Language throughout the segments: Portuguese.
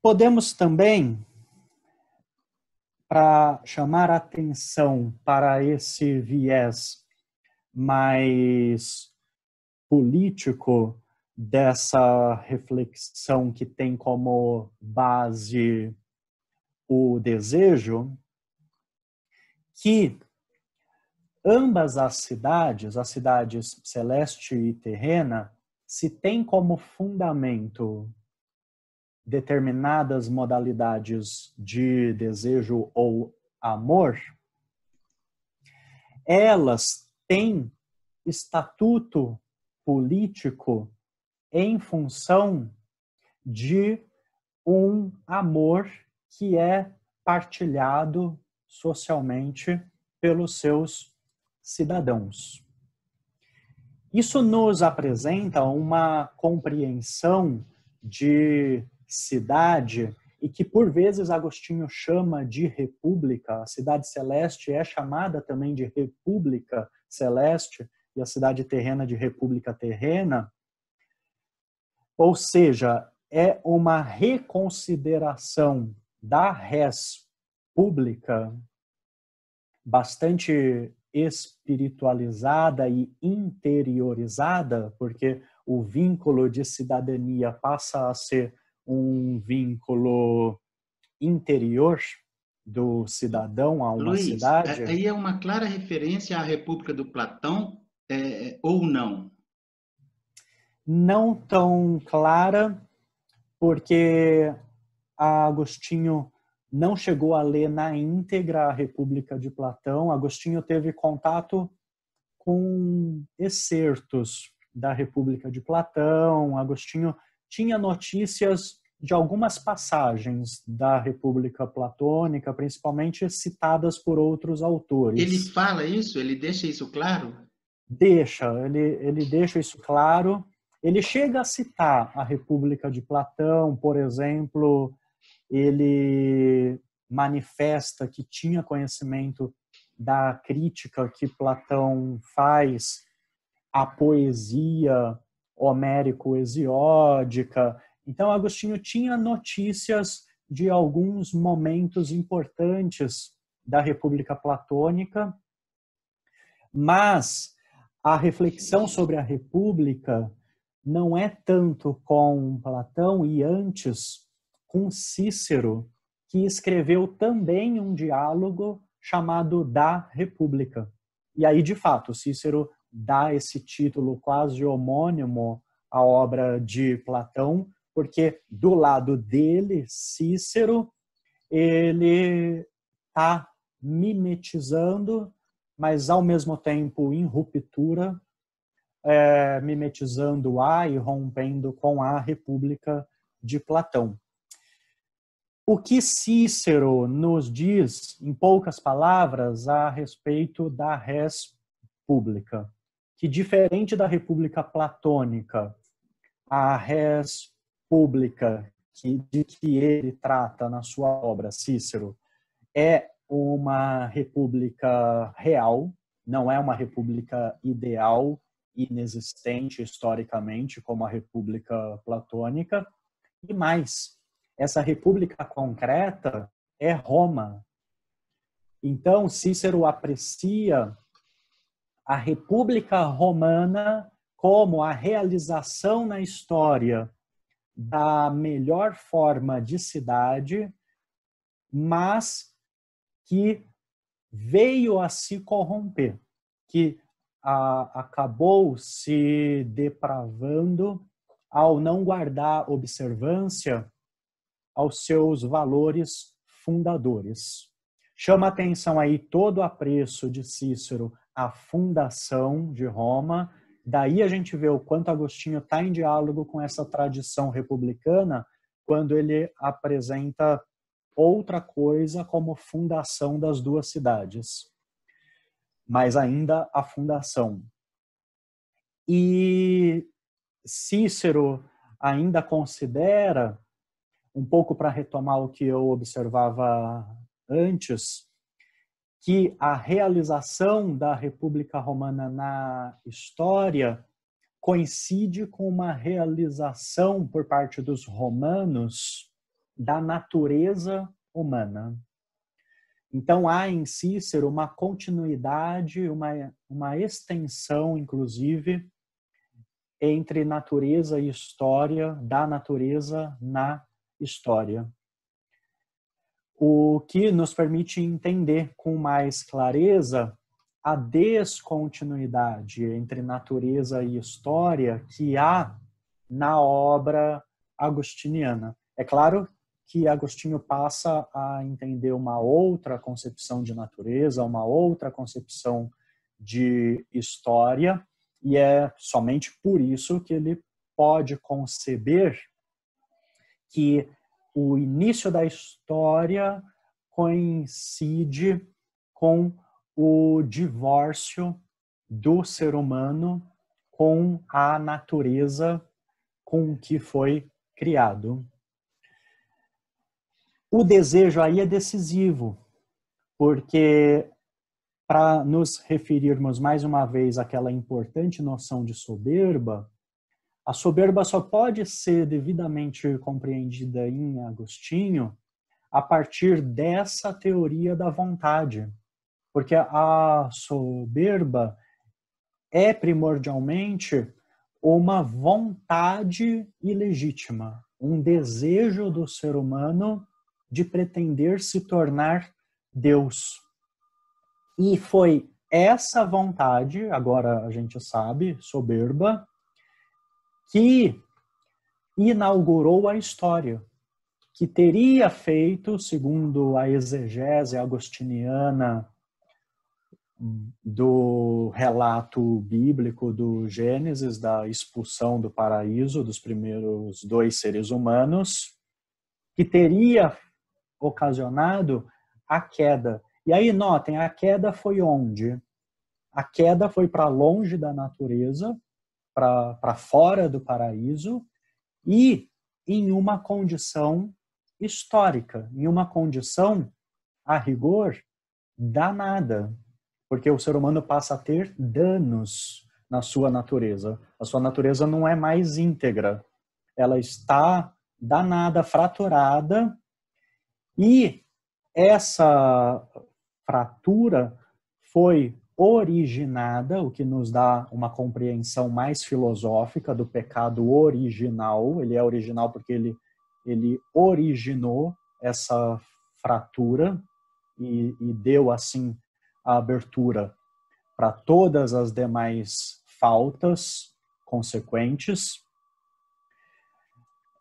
Podemos também, para chamar a atenção para esse viés mais político dessa reflexão que tem como base o desejo, que ambas as cidades celeste e terrena, se têm como fundamento determinadas modalidades de desejo ou amor, elas têm estatuto político em função de um amor que é partilhado socialmente pelos seus cidadãos. Isso nos apresenta uma compreensão de cidade e que por vezes Agostinho chama de república. A cidade celeste é chamada também de república celeste e a cidade terrena de república terrena. Ou seja, é uma reconsideração da res pública bastante espiritualizada e interiorizada, porque o vínculo de cidadania passa a ser um vínculo interior do cidadão a uma Luiz, cidade. aí é uma clara referência à República do Platão, ou não? Não tão clara, porque Agostinho não chegou a ler na íntegra a República de Platão. Agostinho teve contato com excertos da República de Platão. Agostinho tinha notícias de algumas passagens da República Platônica, principalmente citadas por outros autores. Ele fala isso? Ele deixa isso claro? Ele deixa isso claro. Ele chega a citar a República de Platão, por exemplo, ele manifesta que tinha conhecimento da crítica que Platão faz à poesia homérico-hesiódica. Então, Agostinho tinha notícias de alguns momentos importantes da República Platônica, mas a reflexão sobre a República não é tanto com Platão e antes com Cícero, que escreveu também um diálogo chamado Da República. E aí, de fato, Cícero dá esse título quase homônimo à obra de Platão, porque do lado dele, Cícero, ele está mimetizando, mas ao mesmo tempo em ruptura, mimetizando-a e rompendo com a República de Platão. O que Cícero nos diz, em poucas palavras, a respeito da res pública, que diferente da República Platônica, a res pública de que ele trata na sua obra, Cícero, é uma república real, não é uma república ideal, inexistente historicamente, como a República Platônica, e mais, essa república concreta é Roma. Então, Cícero aprecia a República Romana como a realização na história da melhor forma de cidade, mas que veio a se corromper, que acabou se depravando ao não guardar observância aos seus valores fundadores. Chama atenção aí todo o apreço de Cícero à fundação de Roma. Daí a gente vê o quanto Agostinho está em diálogo com essa tradição republicana quando ele apresenta outra coisa como fundação das duas cidades. Mas ainda a fundação. E Cícero ainda considera, um pouco para retomar o que eu observava antes, que a realização da República Romana na história coincide com uma realização por parte dos romanos da natureza humana. Então, há em Cícero uma continuidade, uma extensão, inclusive, entre natureza e história, da natureza na história. O que nos permite entender com mais clareza a descontinuidade entre natureza e história que há na obra agostiniana. É claro que Agostinho passa a entender uma outra concepção de natureza, uma outra concepção de história, e é somente por isso que ele pode conceber que o início da história coincide com o divórcio do ser humano com a natureza com que foi criado. O desejo aí é decisivo, porque para nos referirmos mais uma vez àquela importante noção de soberba, a soberba só pode ser devidamente compreendida em Agostinho a partir dessa teoria da vontade. Porque a soberba é primordialmente uma vontade ilegítima, um desejo do ser humano de pretender se tornar Deus. E foi essa vontade, agora a gente sabe, soberba, que inaugurou a história, que teria feito, segundo a exegese agostiniana do relato bíblico do Gênesis, da expulsão do paraíso dos primeiros 2 seres humanos, que teria ocasionado a queda. E aí, notem, a queda foi onde? A queda foi para longe da natureza, para fora do paraíso, e em uma condição histórica, em uma condição, a rigor, danada, porque o ser humano passa a ter danos na sua natureza. A sua natureza não é mais íntegra, ela está danada, fraturada, e essa fratura foi originada, o que nos dá uma compreensão mais filosófica do pecado original. Ele é original porque ele originou essa fratura e deu, assim, a abertura para todas as demais faltas consequentes.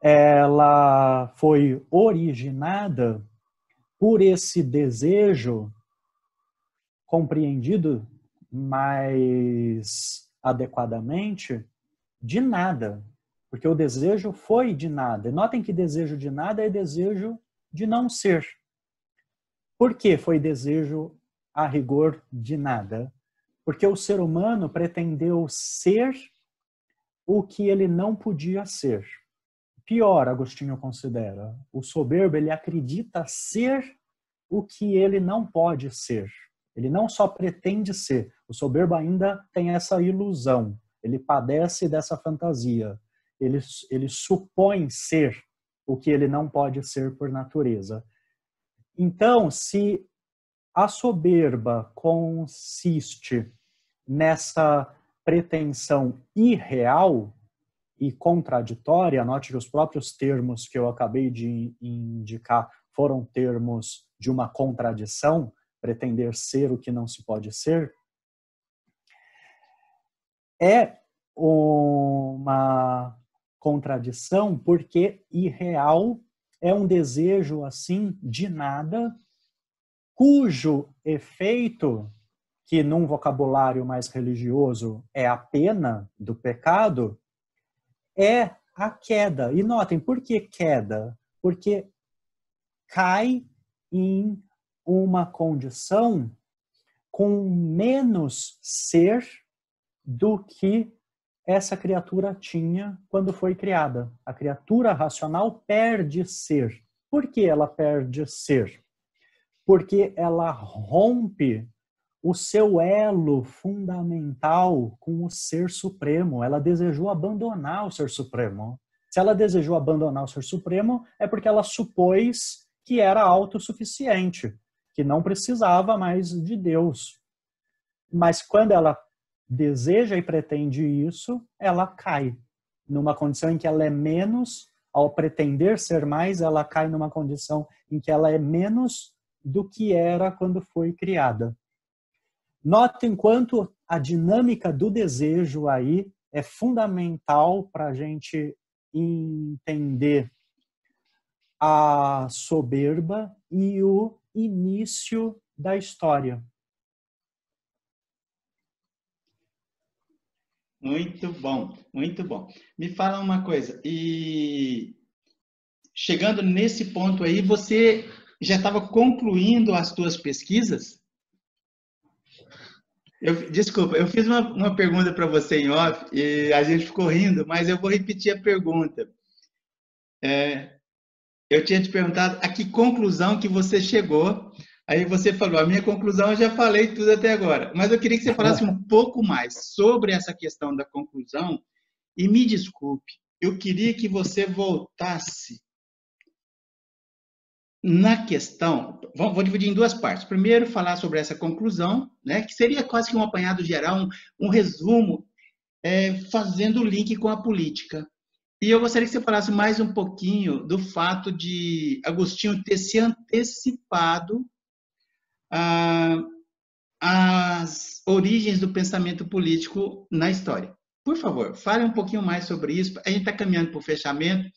Ela foi originada por esse desejo compreendido mais adequadamente de nada, porque o desejo foi de nada. Notem que desejo de nada é desejo de não ser. Por que foi desejo a rigor de nada? Porque o ser humano pretendeu ser o que ele não podia ser. Pior, Agostinho considera, o soberbo, ele acredita ser o que ele não pode ser. Ele não só pretende ser, o soberbo ainda tem essa ilusão, ele padece dessa fantasia, ele supõe ser o que ele não pode ser por natureza. Então, se a soberba consiste nessa pretensão irreal e contraditória, note que os próprios termos que eu acabei de indicar foram termos de uma contradição, pretender ser o que não se pode ser, é uma contradição porque irreal é um desejo assim de nada, cujo efeito, que num vocabulário mais religioso é a pena do pecado, é a queda. E notem, por que queda? Porque cai em uma condição com menos ser do que essa criatura tinha quando foi criada. A criatura racional perde ser. Por que ela perde ser? Porque ela rompe o seu elo fundamental com o Ser Supremo. Ela desejou abandonar o Ser Supremo. Se ela desejou abandonar o Ser Supremo, é porque ela supôs que era autossuficiente, que não precisava mais de Deus. Mas quando ela deseja e pretende isso, ela cai numa condição em que ela é menos, ao pretender ser mais, ela cai numa condição em que ela é menos do que era quando foi criada. Notem quanto a dinâmica do desejo aí é fundamental para a gente entender a soberba e o início da história. Muito bom, muito bom. Me fala uma coisa, e chegando nesse ponto aí, você já estava concluindo as suas pesquisas? Desculpa, eu fiz uma pergunta para você em off e a gente ficou rindo, mas eu vou repetir a pergunta. Eu tinha te perguntado a que conclusão que você chegou. Aí você falou, a minha conclusão eu já falei tudo até agora. Mas eu queria que você falasse um pouco mais sobre essa questão da conclusão. E me desculpe, eu queria que você voltasse na questão. Vou dividir em duas partes. Primeiro, falar sobre essa conclusão, né, que seria quase que um apanhado geral, um resumo, fazendo o link com a política. E eu gostaria que você falasse mais um pouquinho do fato de Agostinho ter se antecipado às origens do pensamento político na história. Por favor, fale um pouquinho mais sobre isso. A gente está caminhando para o fechamento.